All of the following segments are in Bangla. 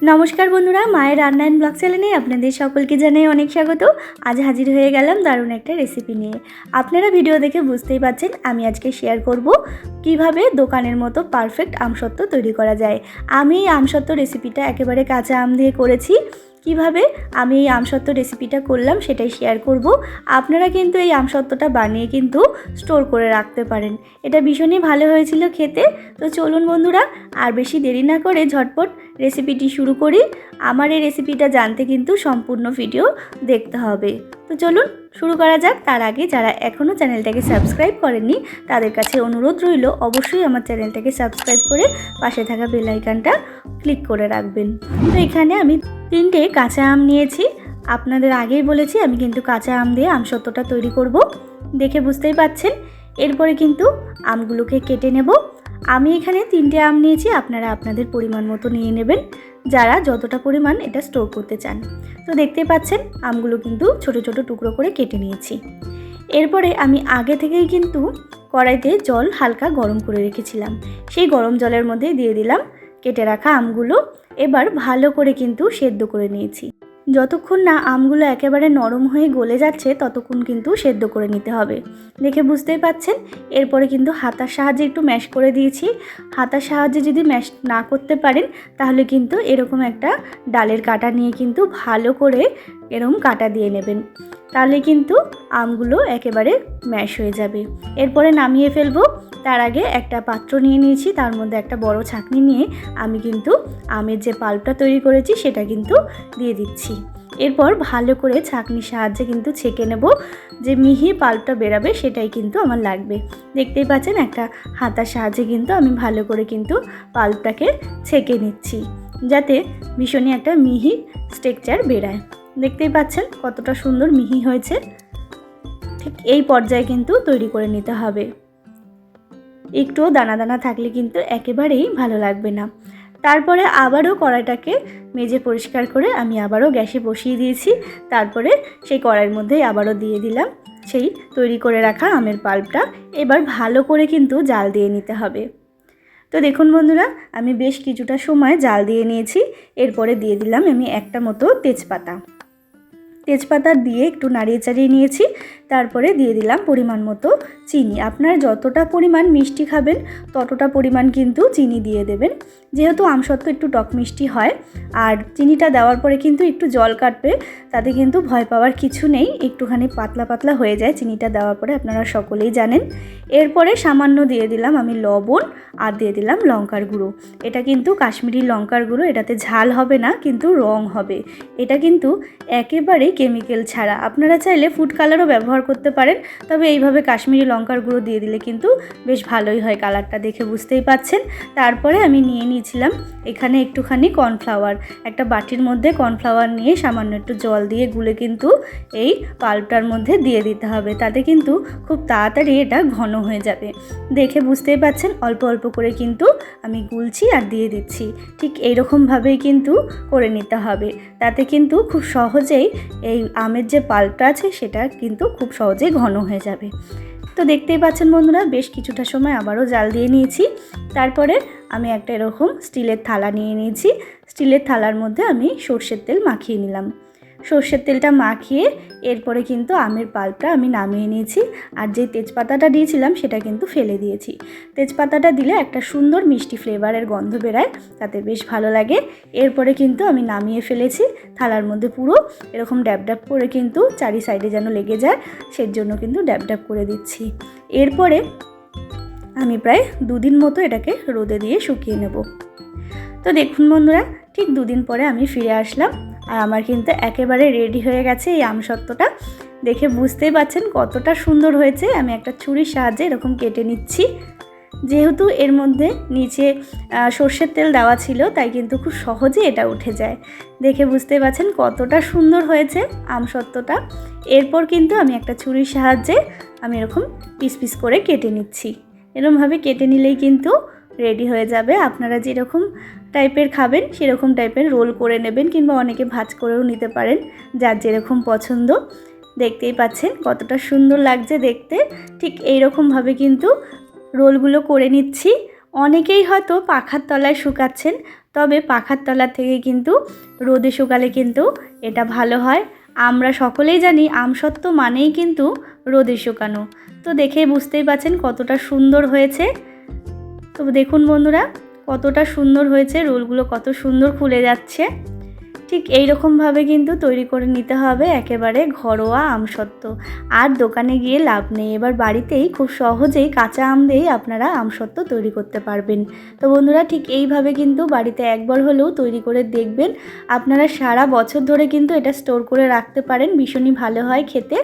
নমস্কার বন্ধুরা, মায়ের রান্না অ্যান্ড ব্লগ চ্যানেলে আপনাদের সকলকে জানাই অনেক স্বাগত। আজ হাজির হয়ে গেলাম দারুণ একটা রেসিপি নিয়ে। আপনারা ভিডিও দেখে বুঝতেই পারছেন আমি আজকে শেয়ার করব কিভাবে দোকানের মতো পারফেক্ট আমসত্ত্ব তৈরি করা যায়। আমি এই আমসত্ত্ব রেসিপিটা একেবারে কাঁচা আম দিয়ে করেছি। কিভাবে আমি এই আমসত্ত্ব রেসিপিটা করলাম সেটাই শেয়ার করব। আপনারা কিন্তু এই আমসত্ত্বটা বানিয়ে কিন্তু স্টোর করে রাখতে পারেন। এটা ভীষণই ভালো হয়েছিল খেতে। তো চলুন বন্ধুরা, আর বেশি দেরি না করে ঝটপট রেসিপিটি শুরু করি। আমার এই রেসিপিটা জানতে কিন্তু সম্পূর্ণ ভিডিও দেখতে হবে। তো চলুন শুরু করা যাক। তার আগে যারা এখনও চ্যানেলটাকে সাবস্ক্রাইব করেননি তাদের কাছে অনুরোধ রইল অবশ্যই আমার চ্যানেলটাকে সাবস্ক্রাইব করে পাশে থাকা বেল আইকনটা ক্লিক করে রাখবেন। তো এখানে আমি 3টে কাঁচা আম নিয়েছি। আপনাদের আগেই বলেছি আমি কিন্তু কাঁচা আম দিয়ে আমসত্ত্বটা তৈরি করব, দেখে বুঝতেই পাচ্ছেন। এরপরে কিন্তু আমগুলোকে কেটে নেব। আমি এখানে 3টে আম নিয়েছি, আপনারা আপনাদের পরিমাণ মতো নিয়ে নেবেন, যারা যতটা পরিমাণ এটা স্টোর করতে চান। তো দেখতে পাচ্ছেন আমগুলো কিন্তু ছোট ছোট টুকরো করে কেটে নিয়েছি। এরপরে আমি আগে থেকেই কিন্তু কড়াইতে জল হালকা গরম করে রেখেছিলাম, সেই গরম জলের মধ্যে দিয়ে দিলাম কেটে রাখা আমগুলো। এবার ভালো করে কিন্তু সেদ্ধ করে নিয়েছি। যতক্ষণ না আমগুলো একেবারে নরম হয়ে গলে যাচ্ছে ততক্ষণ কিন্তু সেদ্ধ করে নিতে হবে, দেখে বুঝতেই পাচ্ছেন। এরপরে কিন্তু হাতার সাহায্যে একটু ম্যাশ করে দিয়েছি। হাতার সাহায্যে যদি ম্যাশ না করতে পারেন তাহলে কিন্তু এরকম একটা ডালের কাঁটা নিয়ে কিন্তু ভালো করে এরকম কাঁটা দিয়ে নেবেন, তাহলে কিন্তু আমগুলো একেবারে ম্যাশ হয়ে যাবে। এরপরে নামিয়ে ফেলবো। তার আগে একটা পাত্র নিয়ে নিয়েছি, তার মধ্যে একটা বড় ছাঁকনি নিয়ে আমি কিন্তু আমের যে পাল্পটা তৈরি করেছি সেটা কিন্তু দিয়ে দিচ্ছি। এরপর ভালো করে ছাঁকনির সাহায্যে কিন্তু ছেঁকে নেব, যে মিহি পাল্পটা বেরাবে সেটাই কিন্তু আমার লাগবে। দেখতেই পাচ্ছেন একটা হাতার সাহায্যে কিন্তু আমি ভালো করে কিন্তু পাল্পটাকে ছেঁকে নিচ্ছি, যাতে ভীষণই একটা মিহি টেক্সচার বেরায়। দেখতেই পাচ্ছেন কতটা সুন্দর মিহি হয়েছে। ঠিক এই পর্যায়ে কিন্তু তৈরি করে নিতে হবে। একটু দানা দানা থাকলে কিন্তু একেবারেই ভালো লাগবে না। তারপরে আবারও কড়াইটাকে মেজে পরিষ্কার করে আমি আবারও গ্যাসে বসিয়ে দিয়েছি। তারপরে সেই কড়াইয়ের মধ্যে আবারও দিয়ে দিলাম সেই তৈরি করে রাখা আমের পাল্পটা। এবার ভালো করে কিন্তু জাল দিয়ে নিতে হবে। তো দেখুন বন্ধুরা, আমি বেশ কিছুটা সময় জাল দিয়ে নিয়েছি। এরপরে দিয়ে দিলাম আমি একটা মতো তেজপাতা দিয়ে একটু নাড়িয়ে চাড়িয়ে নিয়েছি। তারপরে দিয়ে দিলাম পরিমাণ মতো চিনি। আপনারা যতটা পরিমাণ মিষ্টি খাবেন ততটা পরিমাণ কিন্তু চিনি দিয়ে দেবেন, যেহেতু আমসত্ত্ব একটু টক মিষ্টি হয়। আর চিনিটা দেওয়ার পরে কিন্তু একটু জল কাটবে, তাতে কিন্তু ভয় পাওয়ার কিছু নেই। একটুখানি পাতলা পাতলা হয়ে যায় চিনিটা দেওয়ার পরে, আপনারা সকলেই জানেন। এরপরে সামান্য দিয়ে দিলাম আমি লবণ, আর দিয়ে দিলাম লঙ্কার গুঁড়ো। এটা কিন্তু কাশ্মীরি লঙ্কার গুঁড়ো, এটাতে ঝাল হবে না কিন্তু রং হবে। এটা কিন্তু একেবারে কেমিক্যাল ছাড়া। আপনারা চাইলে ফুড কালারও ব্যবহার করতে পারেন, তবে এইভাবে কাশ্মীরি লঙ্কার গুঁড়ো দিয়ে দিলে কিন্তু বেশ ভালোই হয় কালারটা, দেখে বুঝতেই পাচ্ছেন। তারপরে আমি নিয়ে নিয়েছিলাম এখানে একটুখানি কর্নফ্লাওয়ার। একটা বাটির মধ্যে কর্নফ্লাওয়ার নিয়ে সামান্য একটু জল দিয়ে গুলে কিন্তু এই পাল্পটার মধ্যে দিয়ে দিতে হবে, তাতে কিন্তু খুব তাড়াতাড়ি এটা ঘন হয়ে যাবে। দেখে বুঝতেই পাচ্ছেন অল্প অল্প করে কিন্তু আমি গুলছি আর দিয়ে দিচ্ছি। ঠিক এইরকমভাবেই কিন্তু করে নিতে হবে, তাতে কিন্তু খুব সহজেই এই আমের যে পাল্পটা আছে সেটা কিন্তু খুব সহজেই ঘন হয়ে যাবে। তো দেখতেই পাচ্ছেন বন্ধুরা, বেশ কিছুটা সময় আবারও জাল দিয়ে নিয়েছি। তারপরে আমি একটা এরকম স্টিলের থালা নিয়ে নিয়েছি। স্টিলের থালার মধ্যে আমি সর্ষের তেল মাখিয়ে নিলাম। সর্ষের তেলটা মাখিয়ে এরপরে কিন্তু আমের পাল্পটা আমি নামিয়ে নিয়েছি। আর যে তেজপাতাটা দিয়েছিলাম সেটা কিন্তু ফেলে দিয়েছি। তেজপাতাটা দিলে একটা সুন্দর মিষ্টি ফ্লেভারের গন্ধ বেরায়, তাতে বেশ ভালো লাগে। এরপরে কিন্তু আমি নামিয়ে ফেলেছি। থালার মধ্যে পুরো এরকম ড্যাব ড্যাব করে কিন্তু চারি সাইডে যেন লেগে যায় সেজন্য কিন্তু ড্যাব ড্যাব করে দিচ্ছি। এরপরে আমি প্রায় 2 দিন মতো এটাকে রোদে দিয়ে শুকিয়ে নেব। তো দেখুন বন্ধুরা, ঠিক 2 দিন পরে আমি ফিরে আসলাম, আর আমার কিন্তু একেবারে রেডি হয়ে গেছে এই আমসত্ত্বটা। দেখে বুঝতেই পাচ্ছেন কতটা সুন্দর হয়েছে। আমি একটা ছুরির সাহায্যে এরকম কেটে নিচ্ছি। যেহেতু এর মধ্যে নিচে সর্ষের তেল দেওয়া ছিল তাই কিন্তু খুব সহজে এটা উঠে যায়। দেখে বুঝতে পারছেন কতটা সুন্দর হয়েছে আমসত্ত্বটা। এরপর কিন্তু আমি একটা ছুরির সাহায্যে আমি এরকম পিস পিস করে কেটে নিচ্ছি। এরকমভাবে কেটে নিলেই কিন্তু রেডি হয়ে যাবে। আপনারা যেরকম টাইপের খাবেন সেরকম টাইপের রোল করে নেবেন, কিংবা অনেকে ভাজ করেও নিতে পারেন, যার যেরকম পছন্দ। দেখতেই পাচ্ছেন কতটা সুন্দর লাগছে দেখতে। ঠিক এইরকমভাবে কিন্তু রোলগুলো করে নিচ্ছি। অনেকেই হয়তো পাখার তলায় শুকাচ্ছেন, তবে পাখার তলা থেকে কিন্তু রোদে শুকালে কিন্তু এটা ভালো হয়। আমরা সকলেই জানি আমসত্ত্ব মানেই কিন্তু রোদে শুকানো। তো দেখেই বুঝতেই পারছেন কতটা সুন্দর হয়েছে। তো দেখুন বন্ধুরা কতটা সুন্দর হয়েছে, রোলগুলো কত সুন্দর ফুলে যাচ্ছে। ঠিক এই রকমভাবে কিন্তু তৈরি করে নিতে হবে একেবারে ঘরোয়া আমসত্ত্ব। আর দোকানে গিয়ে লাভ নেই, এবার বাড়িতেই খুব সহজেই কাঁচা আম দিয়েই আপনারা আমসত্ত্ব তৈরি করতে পারবেন। তো বন্ধুরা ঠিক এইভাবে কিন্তু বাড়িতে একবার হলেও তৈরি করে দেখবেন। আপনারা সারা বছর ধরে কিন্তু এটা স্টোর করে রাখতে পারেন, ভীষণই ভালো হয় খেতে।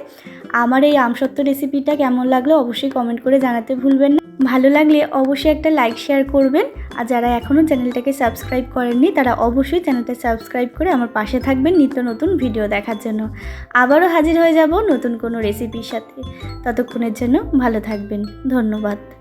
আমার এই আমসত্ত্ব রেসিপিটা কেমন লাগলো অবশ্যই কমেন্ট করে জানাতে ভুলবেন না। ভালো লাগলে অবশ্যই একটা লাইক শেয়ার করবেন। আর যারা এখনও চ্যানেলটাকে সাবস্ক্রাইব করেননি তারা অবশ্যই চ্যানেলটা সাবস্ক্রাইব করে আমার পাশে থাকবেন নিত্য নতুন ভিডিও দেখার জন্য। আবারও হাজির হয়ে যাব নতুন কোনো রেসিপির সাথে। ততক্ষণের জন্য ভালো থাকবেন। ধন্যবাদ।